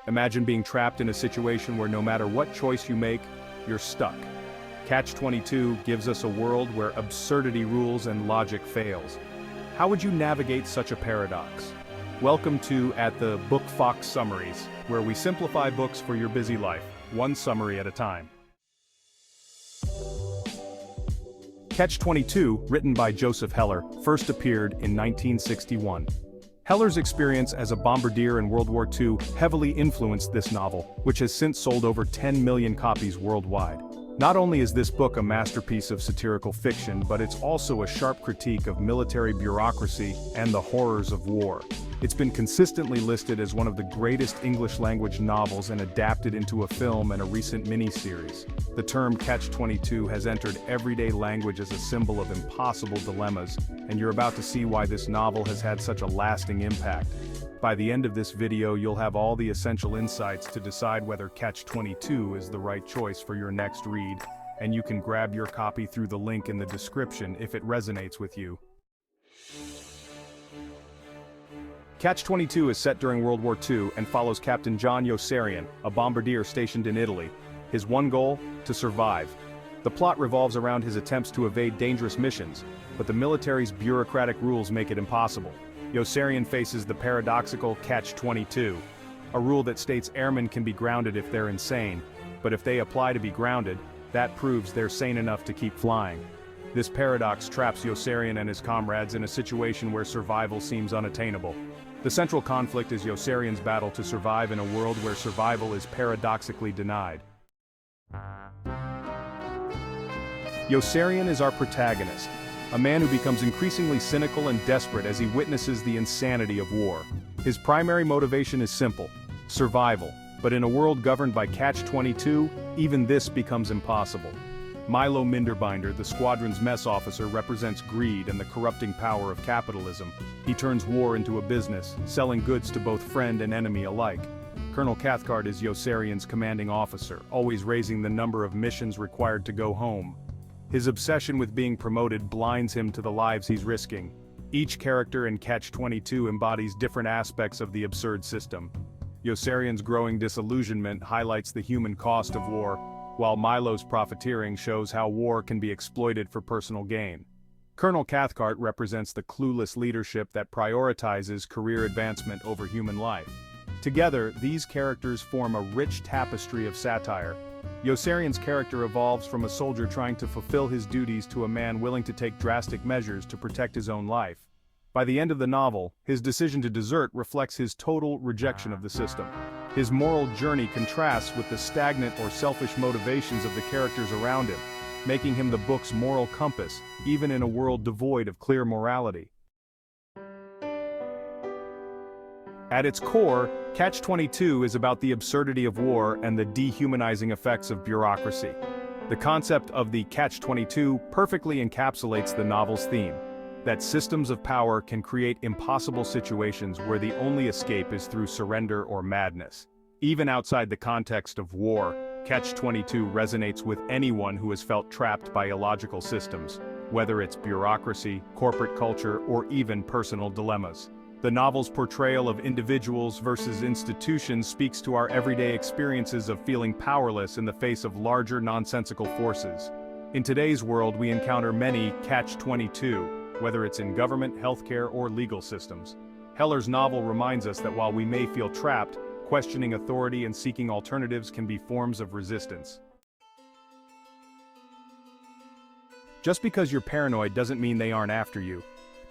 Imagine being trapped in a situation where no matter what choice you make, you're stuck. Catch-22 gives us a world where absurdity rules and logic fails. How would you navigate such a paradox? Welcome to At the Book Fox Summaries, where we simplify books for your busy life, one summary at a time. Catch-22, written by Joseph Heller, first appeared in 1961. Heller's experience as a bombardier in World War II heavily influenced this novel, which has since sold over 10 million copies worldwide. Not only is this book a masterpiece of satirical fiction, but it's also a sharp critique of military bureaucracy and the horrors of war. It's been consistently listed as one of the greatest English-language novels and adapted into a film and a recent miniseries. The term Catch-22 has entered everyday language as a symbol of impossible dilemmas, and you're about to see why this novel has had such a lasting impact. By the end of this video, you'll have all the essential insights to decide whether Catch-22 is the right choice for your next read, and you can grab your copy through the link in the description if it resonates with you. Catch-22 is set during World War II and follows Captain John Yossarian, a bombardier stationed in Italy. His one goal? To survive. The plot revolves around his attempts to evade dangerous missions, but the military's bureaucratic rules make it impossible. Yossarian faces the paradoxical Catch-22, a rule that states airmen can be grounded if they're insane, but if they apply to be grounded, that proves they're sane enough to keep flying. This paradox traps Yossarian and his comrades in a situation where survival seems unattainable. The central conflict is Yossarian's battle to survive in a world where survival is paradoxically denied. Yossarian is our protagonist, a man who becomes increasingly cynical and desperate as he witnesses the insanity of war. His primary motivation is simple: survival, but in a world governed by Catch-22, even this becomes impossible. Milo Minderbinder, the squadron's mess officer, represents greed and the corrupting power of capitalism. He turns war into a business, selling goods to both friend and enemy alike. Colonel Cathcart is Yossarian's commanding officer, always raising the number of missions required to go home. His obsession with being promoted blinds him to the lives he's risking. Each character in Catch-22 embodies different aspects of the absurd system. Yossarian's growing disillusionment highlights the human cost of war, while Milo's profiteering shows how war can be exploited for personal gain. Colonel Cathcart represents the clueless leadership that prioritizes career advancement over human life. Together, these characters form a rich tapestry of satire. Yossarian's character evolves from a soldier trying to fulfill his duties to a man willing to take drastic measures to protect his own life. By the end of the novel, his decision to desert reflects his total rejection of the system. His moral journey contrasts with the stagnant or selfish motivations of the characters around him, making him the book's moral compass, even in a world devoid of clear morality. At its core, Catch-22 is about the absurdity of war and the dehumanizing effects of bureaucracy. The concept of the Catch-22 perfectly encapsulates the novel's theme, that systems of power can create impossible situations where the only escape is through surrender or madness. Even outside the context of war, Catch-22 resonates with anyone who has felt trapped by illogical systems, whether it's bureaucracy, corporate culture, or even personal dilemmas. The novel's portrayal of individuals versus institutions speaks to our everyday experiences of feeling powerless in the face of larger nonsensical forces. In today's world, we encounter many Catch-22, whether it's in government, healthcare, or legal systems. Heller's novel reminds us that while we may feel trapped, questioning authority and seeking alternatives can be forms of resistance. Just because you're paranoid doesn't mean they aren't after you.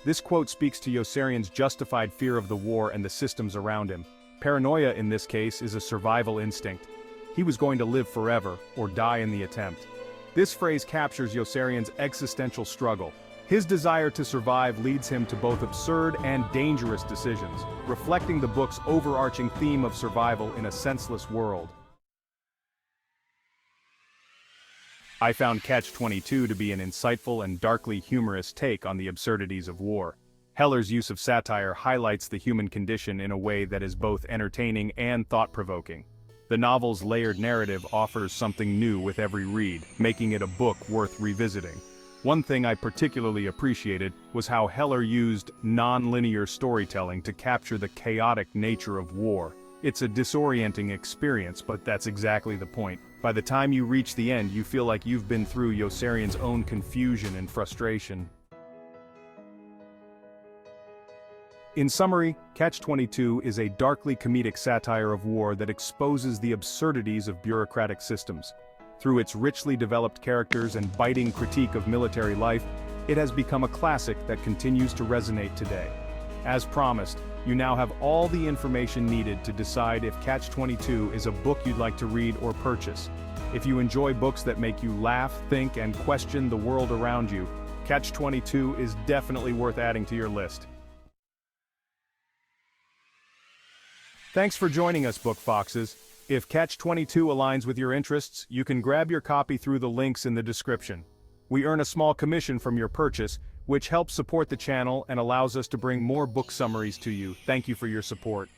This quote speaks to Yossarian's justified fear of the war and the systems around him. Paranoia in this case is a survival instinct. He was going to live forever, or die in the attempt. This phrase captures Yossarian's existential struggle. His desire to survive leads him to both absurd and dangerous decisions, reflecting the book's overarching theme of survival in a senseless world. I found Catch-22 to be an insightful and darkly humorous take on the absurdities of war. Heller's use of satire highlights the human condition in a way that is both entertaining and thought-provoking. The novel's layered narrative offers something new with every read, making it a book worth revisiting. One thing I particularly appreciated was how Heller used non-linear storytelling to capture the chaotic nature of war. It's a disorienting experience, but that's exactly the point. By the time you reach the end, you feel like you've been through Yossarian's own confusion and frustration. In summary, Catch-22 is a darkly comedic satire of war that exposes the absurdities of bureaucratic systems. Through its richly developed characters and biting critique of military life, it has become a classic that continues to resonate today. As promised, you now have all the information needed to decide if Catch-22 is a book you'd like to read or purchase. If you enjoy books that make you laugh, think, and question the world around you, Catch-22 is definitely worth adding to your list. Thanks for joining us, Book Foxes. If Catch-22 aligns with your interests, you can grab your copy through the links in the description. We earn a small commission from your purchase, which helps support the channel and allows us to bring more book summaries to you. Thank you for your support.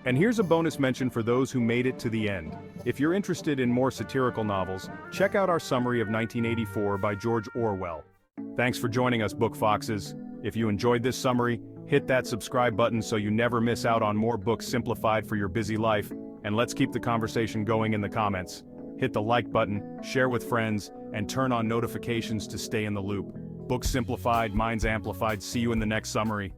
And here's a bonus mention for those who made it to the end. If you're interested in more satirical novels, check out our summary of 1984 by George Orwell. Thanks for joining us, Book Foxes. If you enjoyed this summary, hit that subscribe button so you never miss out on more books simplified for your busy life, and let's keep the conversation going in the comments. Hit the like button, share with friends, and turn on notifications to stay in the loop. Books simplified, minds amplified. See you in the next summary.